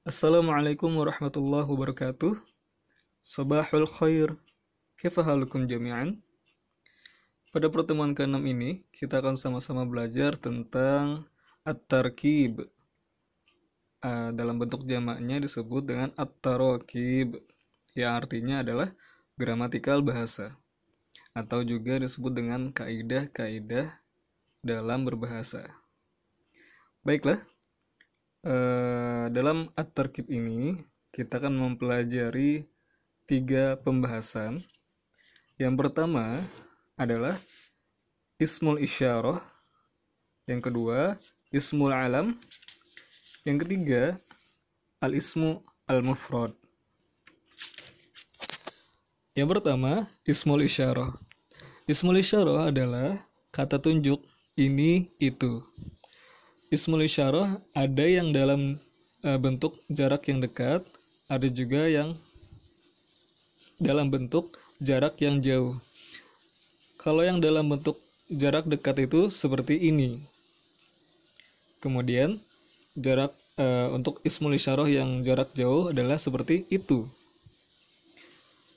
Assalamualaikum warahmatullahi wabarakatuh. Sabahul khair. Kaifa halukum jami'an? Pada pertemuan ke-6 ini, kita akan sama-sama belajar tentang at-tarkib. Dalam bentuk jamaknya disebut dengan at-tarakib, yang artinya adalah gramatikal bahasa, atau juga disebut dengan kaidah-kaidah dalam berbahasa. Baiklah, dalam at-tarkib ini kita akan mempelajari 3 pembahasan. Yang pertama adalah ismul isyarah, yang kedua ismul alam, yang ketiga al-ismu al-mufrad. Yang pertama, ismul isyarah. Ismul isyarah adalah kata tunjuk ini itu. Ismul isyarah ada yang dalam bentuk jarak yang dekat, ada juga yang dalam bentuk jarak yang jauh. Kalau yang dalam bentuk jarak dekat itu seperti ini. Kemudian jarak untuk ismul isyarah yang jarak jauh adalah seperti itu.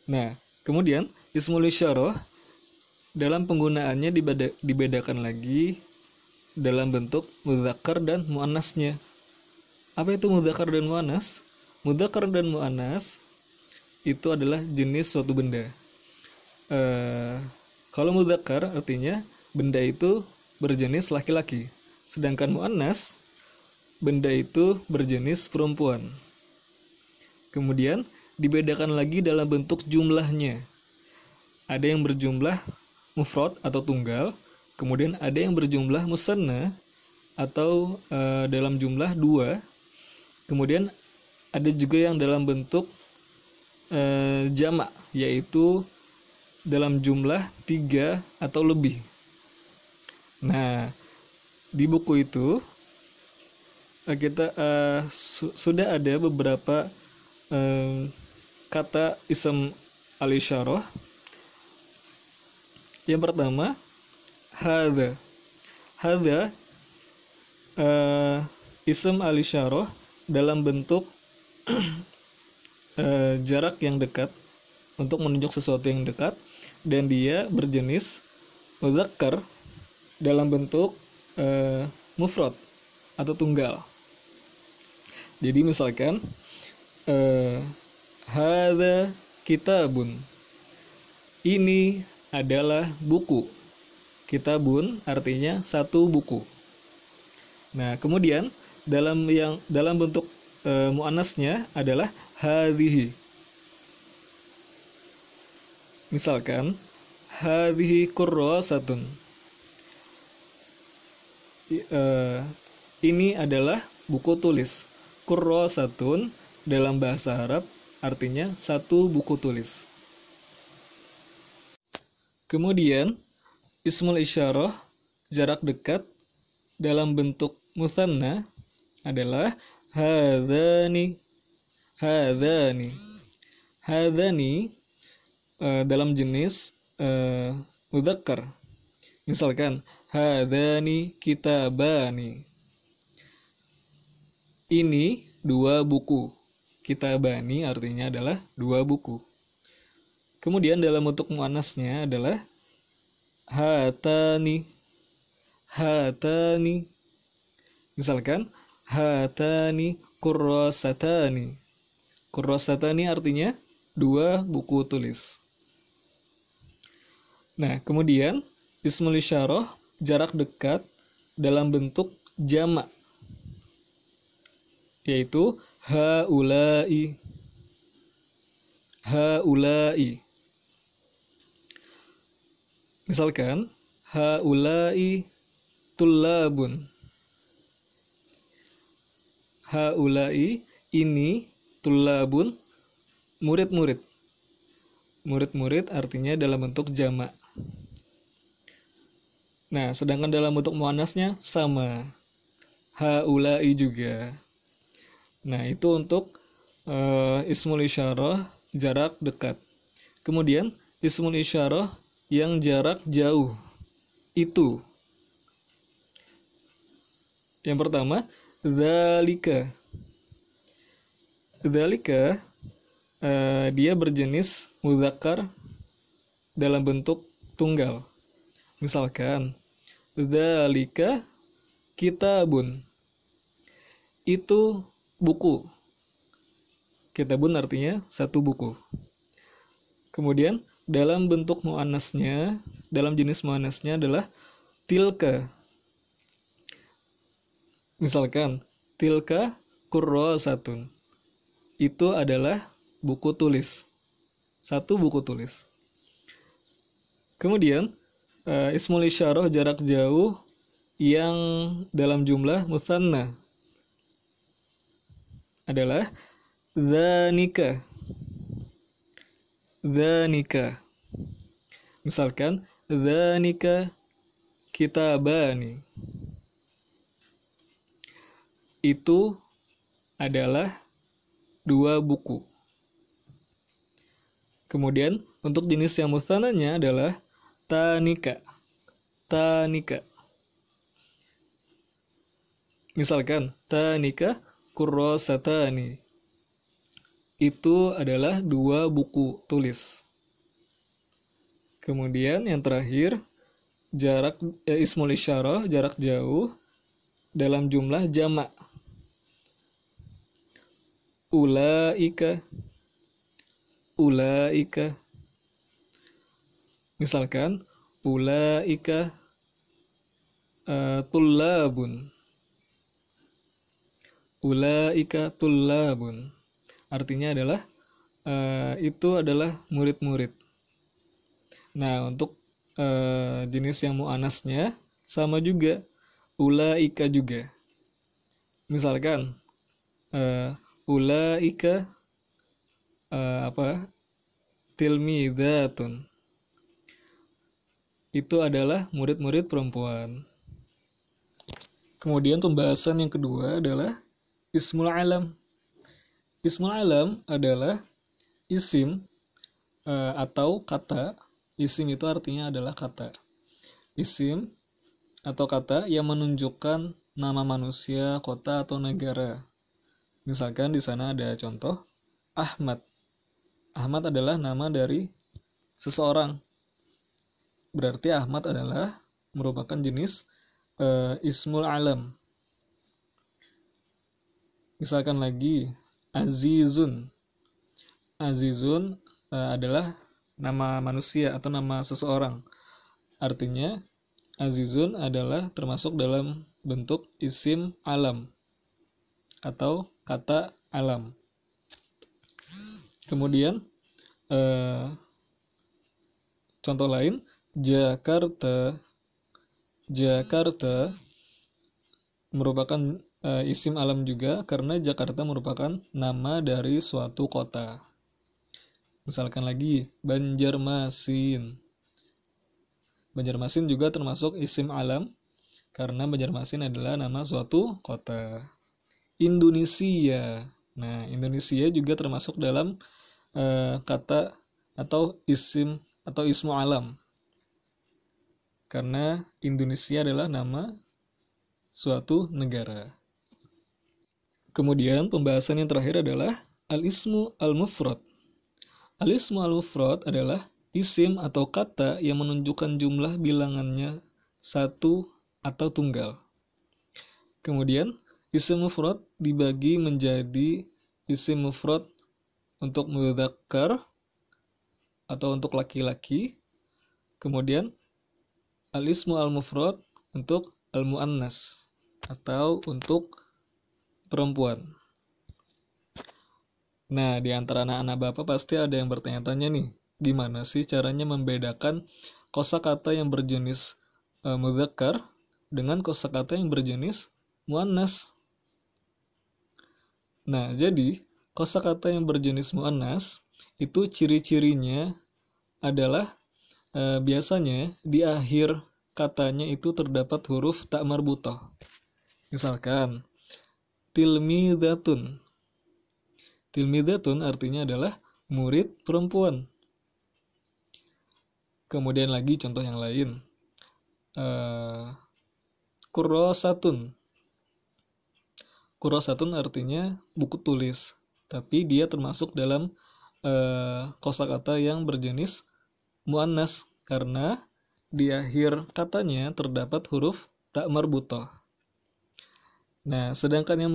Nah, kemudian ismul isyarah dalam penggunaannya dibedakan lagi dalam bentuk mudzakkar dan muannasnya. Apa itu mudzakkar dan muannas? Mudzakkar dan muannas itu adalah jenis suatu benda. Kalau mudzakkar artinya benda itu berjenis laki-laki, sedangkan muannas benda itu berjenis perempuan. Kemudian dibedakan lagi dalam bentuk jumlahnya. Ada yang berjumlah mufrad atau tunggal, kemudian ada yang berjumlah musanna atau dalam jumlah 2. Kemudian ada juga yang dalam bentuk jamak, yaitu dalam jumlah 3 atau lebih. Nah, di buku itu kita sudah ada beberapa kata ism al-isyarah. Yang pertama, hadza. Hadza ism al-isyarah dalam bentuk jarak yang dekat, untuk menunjuk sesuatu yang dekat, dan dia berjenis mudzakkar dalam bentuk mufrad atau tunggal. Jadi misalkan hadza kitabun, ini adalah buku. Kitabun artinya satu buku. Nah, kemudian dalam bentuk muannasnya adalah hadhihi. Misalkan hadhihi kurrasatun. Ini adalah buku tulis. Kurrasatun dalam bahasa Arab artinya satu buku tulis. Kemudian ismul isyarah jarak dekat dalam bentuk musanna adalah hadzani. Hadzani. Hadzani dalam jenis mudzakkar. Misalkan hadzani kitabani. Ini 2 buku. Kitabani artinya adalah 2 buku. Kemudian dalam bentuk muannasnya adalah hatani. Hatani. Misalkan hatani kurrasatani. Kurrasatani artinya 2 buku tulis. Nah, kemudian ismul isyarah jarak dekat dalam bentuk jamak, yaitu haulai. Haulai. Misalkan haulai tullabun. Haulai ini tullabun murid-murid. Murid-murid artinya dalam bentuk jamak. Nah, sedangkan dalam bentuk muannasnya sama. Haulai juga. Nah, itu untuk ismul isyarah jarak dekat. Kemudian ismul isyarah yang jarak jauh. Itu. Yang pertama, dzalika. Dzalika dia berjenis mudzakkar dalam bentuk tunggal. Misalkan dzalika kitabun, itu buku. Kitabun artinya satu buku. Kemudian dalam bentuk muannasnya, dalam jenis muannasnya adalah tilka. Misalkan tilka kurrasatun, itu adalah buku tulis, satu buku tulis. Kemudian ismul isyarah jarak jauh yang dalam jumlah musanna adalah dzanika. Dzanika. Misalkan dzanika kitabani, itu adalah dua buku. Kemudian untuk jenis yang mutsananya adalah tanika. Tanika. Misalkan tanika kurrasatani, itu adalah dua buku tulis. Kemudian yang terakhir jarak ismul isyarah jarak jauh dalam jumlah jamak. Ulaika. Ulaika. Misalkan ulaika tullabun. Ulaika tullabun. Artinya adalah itu adalah murid-murid. Nah, untuk jenis yang muannasnya sama juga, ulaika juga. Misalkan ulaika tilmidatun, itu adalah murid-murid perempuan. Kemudian pembahasan yang kedua adalah ismul alam. Ismul alam adalah isim atau kata. Isim itu artinya adalah kata. Isim atau kata yang menunjukkan nama manusia, kota, atau negara. Misalkan di sana ada contoh Ahmad. Ahmad adalah nama dari seseorang. Berarti Ahmad adalah merupakan jenis ismul alam. Misalkan lagi Azizun. Azizun adalah nama manusia atau nama seseorang. Artinya Azizun adalah termasuk dalam bentuk isim alam atau kata alam. Kemudian contoh lain Jakarta. Jakarta merupakan isim alam juga karena Jakarta merupakan nama dari suatu kota. Misalkan lagi Banjarmasin. Banjarmasin juga termasuk isim alam karena Banjarmasin adalah nama suatu kota. Indonesia. Nah, Indonesia juga termasuk dalam kata atau isim atau ismu alam. Karena Indonesia adalah nama suatu negara. Kemudian pembahasan yang terakhir adalah al-ismu al-mufrad. Al-ismu al-mufrad adalah isim atau kata yang menunjukkan jumlah bilangannya satu atau tunggal. Kemudian isim mufrad dibagi menjadi isim mufrad untuk mudzakkar atau untuk laki-laki. Kemudian al-ismu al-mufrad untuk al-muannas atau untuk perempuan. Nah, di antara anak-anak Bapak pasti ada yang bertanya-tanya nih, gimana sih caranya membedakan kosakata yang berjenis mudzakkar dengan kosakata yang berjenis muannas? Nah, jadi kosakata yang berjenis muannas itu ciri-cirinya adalah biasanya di akhir katanya itu terdapat huruf ta marbutah. Misalkan tilmidatun. Tilmidatun artinya adalah murid perempuan. Kemudian lagi contoh yang lain. Kurrasatun. Kurrasatun artinya buku tulis. tapi dia termasuk dalam kosakata yang berjenis muannas karena di akhir katanya terdapat huruf tak marbutoh. Nah, sedangkan yang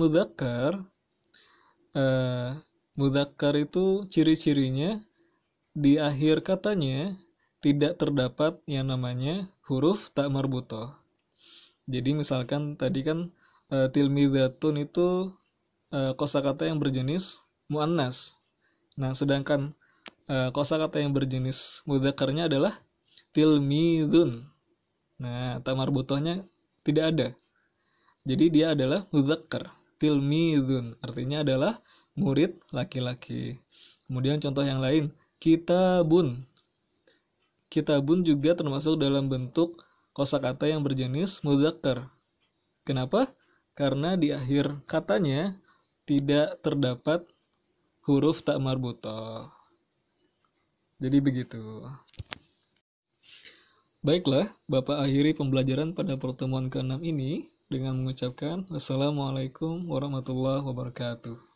mudzakkar itu ciri-cirinya di akhir katanya tidak terdapat yang namanya huruf tak marbutoh. Jadi misalkan tadi kan tilmidzatun itu kosakata yang berjenis muannas. Nah, sedangkan kosakata yang berjenis mudzakarnya adalah tilmidzun. Nah, tak marbutohnya tidak ada. Jadi dia adalah mudzakkar, tilmidzun. Artinya adalah murid laki-laki. Kemudian contoh yang lain, kitabun. Kitabun juga termasuk dalam bentuk kosakata yang berjenis mudzakkar. Kenapa? Karena di akhir katanya tidak terdapat huruf tak marbutoh. Jadi begitu. Baiklah, Bapak akhiri pembelajaran pada pertemuan ke-6 ini dengan mengucapkan Wassalamualaikum warahmatullahi wabarakatuh.